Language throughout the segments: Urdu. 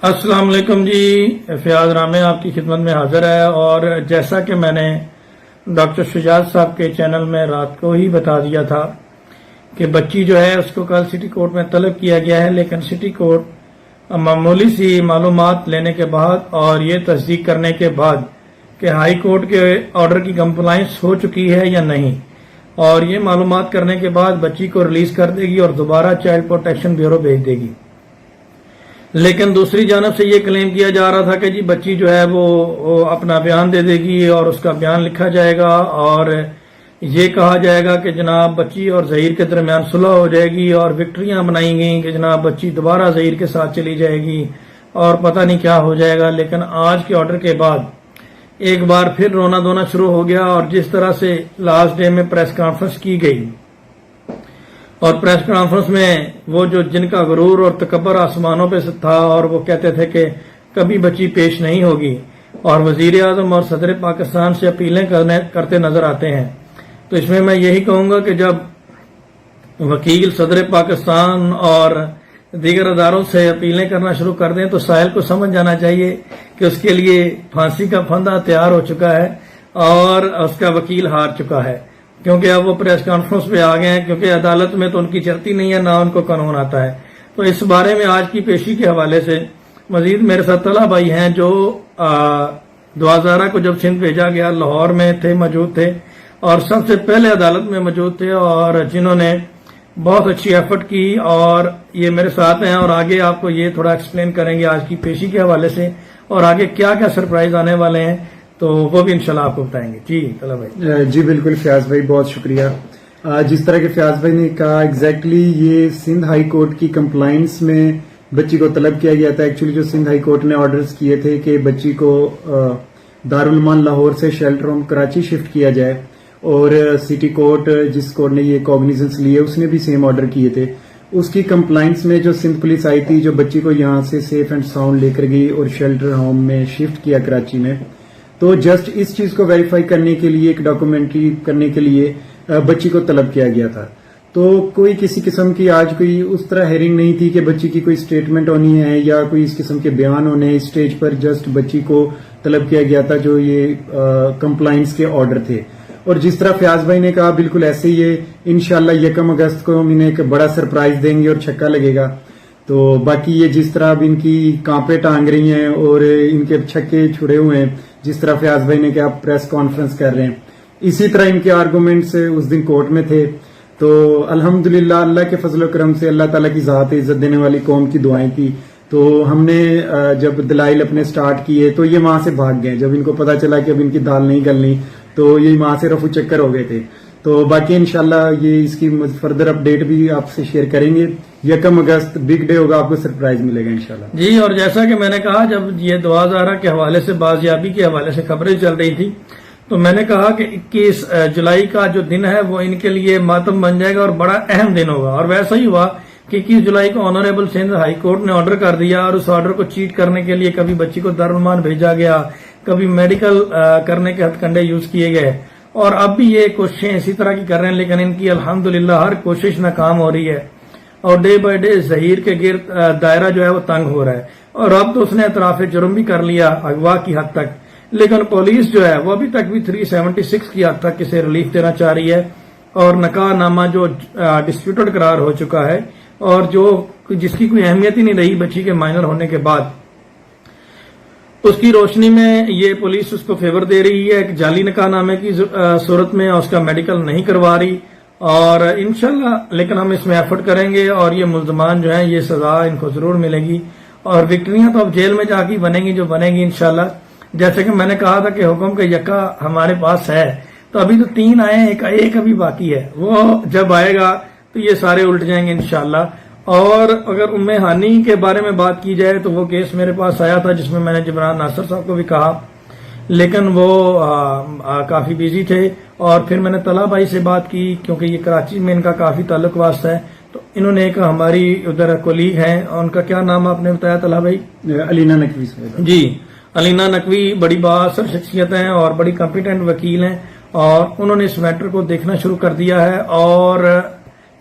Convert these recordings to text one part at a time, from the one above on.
السلام علیکم جی، فیاض رامے آپ کی خدمت میں حاضر ہے۔ اور جیسا کہ میں نے ڈاکٹر شجاعت صاحب کے چینل میں رات کو ہی بتا دیا تھا کہ بچی جو ہے اس کو کل سٹی کورٹ میں طلب کیا گیا ہے، لیکن سٹی کورٹ معمولی سی معلومات لینے کے بعد اور یہ تصدیق کرنے کے بعد کہ ہائی کورٹ کے آرڈر کی کمپلائنس ہو چکی ہے یا نہیں، اور یہ معلومات کرنے کے بعد بچی کو ریلیز کر دے گی اور دوبارہ چائلڈ پروٹیکشن بیورو بھیج دے گی۔ لیکن دوسری جانب سے یہ کلیم کیا جا رہا تھا کہ جی بچی جو ہے وہ اپنا بیان دے دے گی اور اس کا بیان لکھا جائے گا اور یہ کہا جائے گا کہ جناب بچی اور ظہیر کے درمیان صلح ہو جائے گی اور وکٹریاں بنائی گئیں کہ جناب بچی دوبارہ ظہیر کے ساتھ چلی جائے گی اور پتہ نہیں کیا ہو جائے گا۔ لیکن آج کے آرڈر کے بعد ایک بار پھر رونا دھونا شروع ہو گیا، اور جس طرح سے لاسٹ ڈے میں پریس کانفرنس کی گئی اور پریس کانفرنس میں وہ جو جن کا غرور اور تکبر آسمانوں پہ تھا اور وہ کہتے تھے کہ کبھی بچی پیش نہیں ہوگی، اور وزیر اعظم اور صدر پاکستان سے اپیلیں کرتے نظر آتے ہیں، تو اس میں یہی کہوں گا کہ جب وکیل صدر پاکستان اور دیگر اداروں سے اپیلیں کرنا شروع کر دیں تو ساحل کو سمجھ جانا چاہیے کہ اس کے لیے پھانسی کا پھندا تیار ہو چکا ہے اور اس کا وکیل ہار چکا ہے، کیونکہ اب وہ پریس کانفرنس پہ آ گئے ہیں، کیونکہ عدالت میں تو ان کی چلتی نہیں ہے، نہ ان کو قانون آتا ہے۔ تو اس بارے میں آج کی پیشی کے حوالے سے مزید میرے ساتھ طلحہ بھائی ہیں جو 2011 کو جب سندھ بھیجا گیا لاہور میں موجود تھے اور سب سے پہلے عدالت میں موجود تھے، اور جنہوں نے بہت اچھی ایفرٹ کی، اور یہ میرے ساتھ ہیں اور آگے آپ کو یہ تھوڑا ایکسپلین کریں گے آج کی پیشی کے حوالے سے اور آگے کیا کیا سرپرائز آنے والے ہیں، تو وہ بھی انشاءاللہ آپ کو بتائیں گے۔ جی طلحہ بھائی۔ جی بالکل فیاض بھائی، بہت شکریہ۔ جس طرح کہ فیاض بھائی نے کہا ایگزیکٹلی یہ سندھ ہائی کورٹ کی کمپلائنس میں بچی کو طلب کیا گیا تھا۔ ایکچولی جو سندھ ہائی کورٹ نے آرڈرز کیے تھے کہ بچی کو دارالمان لاہور سے شیلٹر ہوم کراچی شفٹ کیا جائے، اور سٹی کورٹ جس کورٹ نے یہ کوگنیزنس لیے اس نے بھی سیم آرڈر کیے تھے، اس کی کمپلائنس میں جو سندھ پولیس آئی تھی جو بچی کو یہاں سے سیف اینڈ ساؤنڈ لے کر گئی اور شیلٹر ہوم میں شفٹ کیا کراچی میں، تو جسٹ اس چیز کو ویریفائی کرنے کے لیے ایک ڈاکومنٹری کرنے کے لیے بچی کو طلب کیا گیا تھا۔ تو کوئی کسی قسم کی آج کوئی اس طرح ہیئرنگ نہیں تھی کہ بچی کی کوئی سٹیٹمنٹ ہونی ہے یا کوئی اس قسم کے بیان ہونے ہیں۔ اس سٹیج پر جسٹ بچی کو طلب کیا گیا تھا جو یہ کمپلائنس کے آرڈر تھے، اور جس طرح فیاض بھائی نے کہا بالکل ایسے ہی ہے۔ انشاءاللہ 1 اگست کو ہم انہیں ایک بڑا سرپرائز دیں گے اور چھکا لگے گا۔ تو باقی یہ جس طرح اب ان کی کانپیں ٹانگ رہی ہیں اور ان کے چھکے چھڑے ہوئے ہیں، جس طرح فیاض بھائی نے کہا پریس کانفرنس کر رہے ہیں، اسی طرح ان کے آرگومنٹس اس دن کورٹ میں تھے۔ تو الحمدللہ اللہ کے فضل و کرم سے اللہ تعالیٰ کی ذات عزت دینے والی قوم کی دعائیں تھی، تو ہم نے جب دلائل اپنے سٹارٹ کیے تو یہ وہاں سے بھاگ گئے۔ جب ان کو پتا چلا کہ اب ان کی دال نہیں گلنی تو یہ وہاں سے رفو چکر ہو گئے تھے۔ تو باقی انشاءاللہ یہ اس کی فردر اپڈیٹ بھی آپ سے شیئر کریں گے۔ 1 اگست بگ ڈے ہوگا، آپ کو سرپرائز ملے گا انشاءاللہ۔ جی، اور جیسا کہ میں نے کہا جب یہ 2011 کے حوالے سے بازیابی کے حوالے سے خبریں چل رہی تھی تو میں نے کہا کہ 21 جولائی کا جو دن ہے وہ ان کے لیے ماتم بن جائے گا اور بڑا اہم دن ہوگا، اور ویسا ہی ہوا کہ 21 جولائی کو آنریبل سندھ ہائی کورٹ نے آرڈر کر دیا، اور اس آرڈر کو چیٹ کرنے کے لیے کبھی بچی کو دارالمان بھیجا گیا، کبھی میڈیکل کرنے کے ہتھ کنڈے یوز کیے گئے، اور اب بھی یہ کوششیں اسی طرح کی کر رہے ہیں، لیکن ان کی الحمدللہ ہر کوشش ناکام ہو رہی ہے، اور ڈے بائی ڈے ظہیر کے گرد دائرہ جو ہے وہ تنگ ہو رہا ہے، اور اب تو اس نے اعتراف جرم بھی کر لیا اغوا کی حد تک، لیکن پولیس جو ہے وہ ابھی تک بھی 376 کی حد تک اسے ریلیف دینا چاہ رہی ہے، اور نکاح نامہ جو ڈسپیوٹڈ قرار ہو چکا ہے اور جس کی کوئی اہمیت ہی نہیں رہی بچی کے مائنر ہونے کے بعد، اس کی روشنی میں یہ پولیس اس کو فیور دے رہی ہے ایک جعلی نکاح نامے کی صورت میں، اور اس کا میڈیکل نہیں کروا رہی، اور انشاءاللہ لیکن ہم اس میں ایفرٹ کریں گے اور یہ ملزمان جو ہیں یہ سزا ان کو ضرور ملے گی، اور وکٹریاں تو اب جیل میں جا کے بنیں گی جو بنے گی انشاءاللہ۔ جیسے کہ میں نے کہا تھا کہ حکم کا یکا ہمارے پاس ہے، تو ابھی تو 3 آئے ہیں، ایک ابھی باقی ہے، وہ جب آئے گا تو یہ سارے الٹ جائیں گے انشاءاللہ۔ اور اگر ام ہانی کے بارے میں بات کی جائے تو وہ کیس میرے پاس آیا تھا جس میں میں نے جبران ناصر صاحب کو بھی کہا، لیکن وہ کافی بیزی تھے، اور پھر میں نے طلحہ بھائی سے بات کی کیونکہ یہ کراچی میں ان کا کافی تعلق واسطہ ہے، تو انہوں نے ایک ہماری ادھر کولیگ ہیں، ان کا کیا نام آپ نے بتایا طلحہ بھائی؟ علینا نقوی صاحب۔ جی، علینا نقوی بڑی بااثر شخصیت ہیں اور بڑی کمپیٹنٹ وکیل ہیں، اور انہوں نے اس میٹر کو دیکھنا شروع کر دیا ہے، اور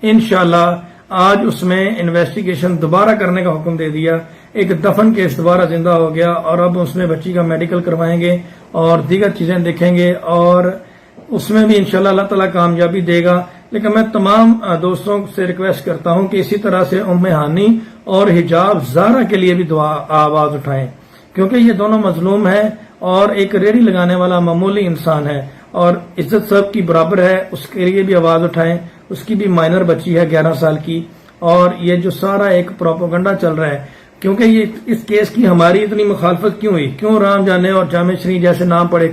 انشاءاللہ آج اس میں انویسٹیگیشن دوبارہ کرنے کا حکم دے دیا ایک دفن کیس دوبارہ زندہ ہو گیا اور اب اس میں بچی کا میڈیکل کروائیں گے اور دیگر چیزیں دیکھیں گے اور اس میں بھی انشاءاللہ اللہ تعالیٰ کامیابی دے گا. لیکن میں تمام دوستوں سے ریکویسٹ کرتا ہوں کہ اسی طرح سے ام ہانی اور حجاب زہرا کے لیے بھی دعا آواز اٹھائیں, کیونکہ یہ دونوں مظلوم ہیں اور ایک ریڑھی لگانے والا معمولی انسان ہے اور عزت سب کی برابر ہے, اس کے لیے بھی آواز اٹھائیں. اس کی بھی مائنر بچی ہے 11 سال کی, اور یہ جو سارا ایک پروپیگنڈا چل رہا ہے, کیونکہ یہ اس کیس کی ہماری اتنی مخالفت کیوں ہوئی, کیوں رام جانے اور جامع شریف جیسے نام پڑے,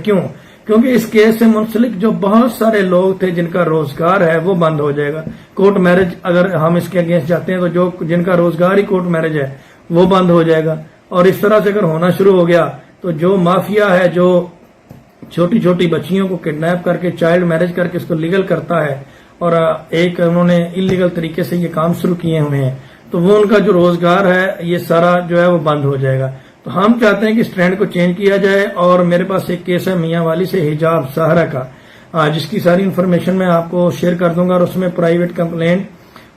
کیونکہ اس کیس سے منسلک جو بہت سارے لوگ تھے جن کا روزگار ہے وہ بند ہو جائے گا. کورٹ میرج اگر ہم اس کے اگینسٹ جاتے ہیں تو جن کا روزگار ہی کورٹ میرج ہے وہ بند ہو جائے گا, اور اس طرح سے اگر ہونا شروع ہو گیا تو جو مافیا ہے جو چھوٹی چھوٹی بچیوں کو کڈنیپ کر کے چائلڈ میرج کر کے اس کو لیگل کرتا ہے اور ایک انہوں نے انلیگل طریقے سے یہ کام شروع کیے ہوئے ہیں, تو وہ ان کا جو روزگار ہے یہ سارا جو ہے وہ بند ہو جائے گا. تو ہم چاہتے ہیں کہ اس ٹرینڈ کو چینج کیا جائے. اور میرے پاس ایک کیس ہے میاں والی سے حجاب زہرا کا, جس کی ساری انفارمیشن میں آپ کو شیئر کر دوں گا, اور اس میں پرائیویٹ کمپلینٹ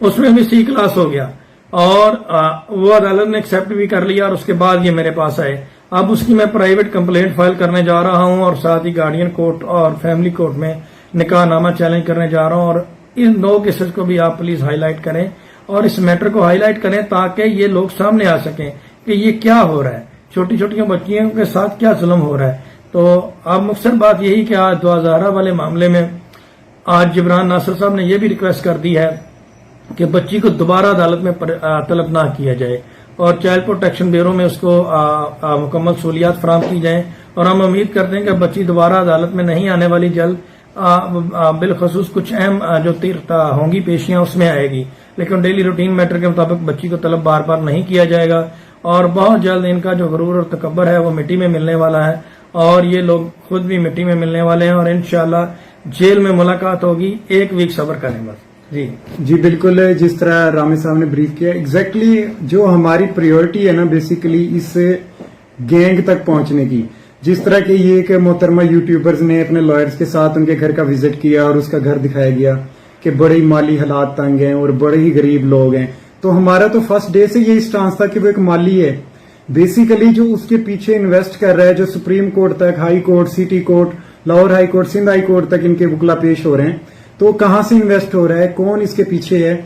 اس میں بھی C کلاس ہو گیا اور وہ عدالت نے ایکسپٹ بھی کر لیا اور اس کے بعد یہ میرے پاس آئے. اب اس کی میں پرائیویٹ کمپلینٹ فائل کرنے جا رہا ہوں اور ساتھ ہی گارڈین کورٹ اور فیملی کورٹ میں نکاح نامہ چیلنج کرنے جا رہا ہوں. اور ان 2 کیسز کو بھی آپ پلیز ہائی لائٹ کریں اور اس میٹر کو ہائی لائٹ کریں تاکہ یہ لوگ سامنے آ سکیں کہ یہ کیا ہو رہا ہے, چھوٹی چھوٹی بچیوں کے ساتھ کیا ظلم ہو رہا ہے. تو اب مختصر بات یہی کہ آج دعا زہرا والے معاملے میں آج جبران ناصر صاحب نے یہ بھی ریکویسٹ کر دی ہے کہ بچی کو دوبارہ عدالت میں طلب نہ کیا جائے اور چائلڈ پروٹیکشن بیورو میں اس کو مکمل سہولیات فراہم کی جائیں. اور ہم امید کرتے ہیں کہ بچی دوبارہ عدالت میں نہیں آنے والی, جلد بالخصوص کچھ اہم جو ہوں گی پیشیاں اس میں آئے گی, لیکن ڈیلی روٹین میٹر کے مطابق بچی کو طلب بار بار نہیں کیا جائے گا. اور بہت جلد ان کا جو غرور اور تکبر ہے وہ مٹی میں ملنے والا ہے اور یہ لوگ خود بھی مٹی میں ملنے والے ہیں اور انشاءاللہ جیل میں ملاقات ہوگی. 1 ویک صبر کریں بس. جی بالکل, جس طرح رامے صاحب نے بریف کیا ایگزیکٹلی جو ہماری پریورٹی ہے نا بیسیکلی اس گینگ تک پہنچنے کی, جس طرح کہ یہ کہ محترمہ یوٹیوبرز نے اپنے لائرز کے ساتھ ان کے گھر کا وزٹ کیا اور اس کا گھر دکھایا گیا کہ بڑے ہی مالی حالات تنگ ہیں اور بڑے ہی غریب لوگ ہیں. تو ہمارا تو فرسٹ ڈے سے یہی سٹانس تھا کہ وہ ایک مالی ہے, بیسیکلی جو اس کے پیچھے انویسٹ کر رہا ہے, جو سپریم کورٹ تک, high court, city court, Lahore high court, Sindh high court تک ان کے وکلا پیش ہو رہے ہیں. تو کہاں سے انویسٹ ہو رہا ہے, کون اس کے پیچھے ہے.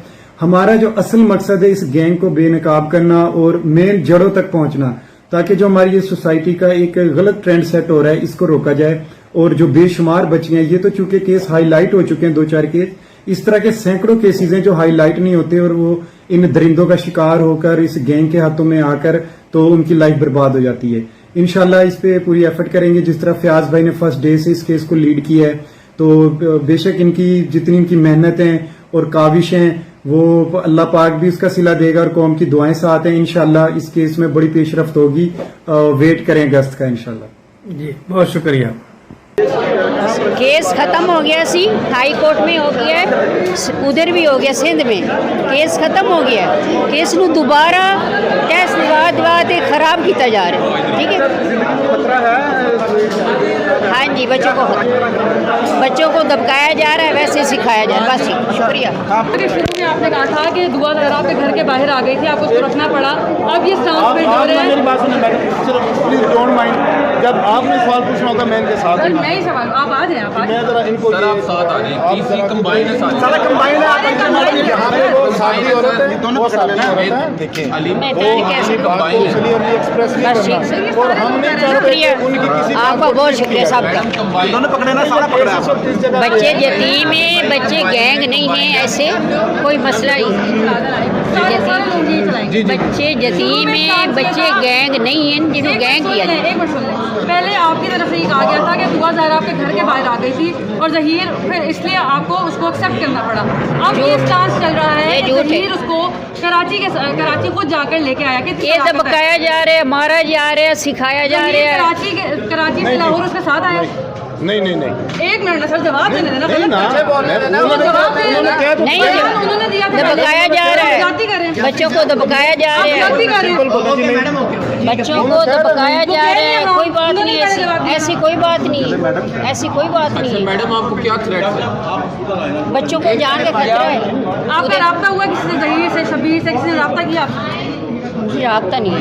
ہمارا جو اصل مقصد ہے اس گینگ کو بے نقاب کرنا اور مین جڑوں تک پہنچنا, تاکہ جو ہماری یہ سوسائٹی کا ایک غلط ٹرینڈ سیٹ ہو رہا ہے اس کو روکا جائے. اور جو بے شمار بچیاں, یہ تو چونکہ کیس ہائی لائٹ ہو چکے ہیں 2-4 کیس, اس طرح کے سینکڑوں کیسز ہیں جو ہائی لائٹ نہیں ہوتے اور وہ ان درندوں کا شکار ہو کر اس گینگ کے ہاتھوں میں آ کر تو ان کی لائف برباد ہو جاتی ہے. انشاءاللہ اس پہ پوری ایفرٹ کریں گے. جس طرح فیاض بھائی نے فرسٹ ڈے سے اس کیس کو لیڈ کیا ہے, تو بے شک ان کی جتنی ان کی محنتیں اور کاوشیں وہ اللہ پاک بھی اس کا صلہ دے گا اور قوم کی دعائیں ساتھ ہیں. انشاءاللہ اس کیس میں بڑی پیش رفت ہوگی, ویٹ کریں اگست کا انشاءاللہ. جی بہت شکریہ. کیس ختم ہو گیا سی, ہائی کورٹ میں ہو گیا ہے, ادھر بھی ہو گیا سندھ میں, کیس ختم ہو گیا. کیس نو دوبارہ ٹیسٹ واد خراب کیتا جا رہا ہے. ٹھیک ہے, ہاں جی, بچوں کو دبکایا جا رہا ہے, ویسے سکھایا جا رہا ہے. بس شکریہ. شروع میں آپ نے کہا تھا کہ دعا زہرا آپ کے گھر کے باہر آ گئی تھی, آپ کو اس کو رکھنا پڑا, اب یہ سٹانس پہ ہو رہے ہیں. میری بات سنیں, پلیز ڈونٹ مائنڈ, جب آپ نے سوال پوچھنا ہوگا میں ان کے ساتھ سر میں ہی سوال, آپ آ جائیں, آپ میں ذرا ان کو آپ ساتھ آ جائیں, کسی کمبائن ہے ساتھ. سارا کمبائن ہے, آپ یہاں پہ وہ ساتھی عورت ہے, دونوں پکڑ لینا عورت ہے. دیکھیں علی میں وہ اپنی بات کو کلیئرلی ایکسپریس نہیں کرنا, اور ہم نہیں چاہتے کہ ان کی کسی آپ کا بہت شکریہ صاحب کا. دونوں پکڑے نا, سارا پکڑا ہے. بچے یتیم ہیں, بچے گینگ نہیں ہیں, ایسے کوئی مسئلہ نہیں ہے. بچے یتیم ہیں, بچے گینگ نہیں ہیں جنہوں گینگ کیا جائے. ایک منٹ سن لیں, پہلے آپ کی طرف سے یہ کہا گیا تھا کہ دعا زہرا آپ کے گھر کے باہر آ گئی تھی اور ظہیر, پھر اس لیے آپ کو اس کو ایکسیپٹ کرنا پڑا. اب یہ سٹانس چل رہا ہے کہ ظہیر اس کو کراچی خود جا کر لے کے آیا کہ یہ دبکایا جا رہا ہے, مارا جا رہا ہے, سکھایا جا رہا ہے. کراچی سے لاہور اس کے ساتھ آیا. نہیں ایک منٹ سر, جواب دینے دینا. نہیں, دبکایا جا رہا ہے, بچوں کو دبکایا جا رہا ہے, بچوں کو دبکایا جا رہا ہے. کوئی بات نہیں, ایسی کوئی بات نہیں, ایسی کوئی بات نہیں. میڈم آپ کو کیا تھریٹ ہے؟ بچوں کو جان کا خطرہ ہے. آپ کا رابطہ ہوا کسی سے, ظہیر سے, شبیر سے, کسی نے رابطہ کیا؟ ਜੀ ਰਾਬਤਾ ਨਹੀਂ ਹੈ।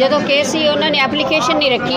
ਜਦੋਂ ਕੇਸ ਹੀ ਉਹਨਾਂ ਨੇ ਐਪਲੀਕੇਸ਼ਨ ਨਹੀਂ ਰੱਖੀ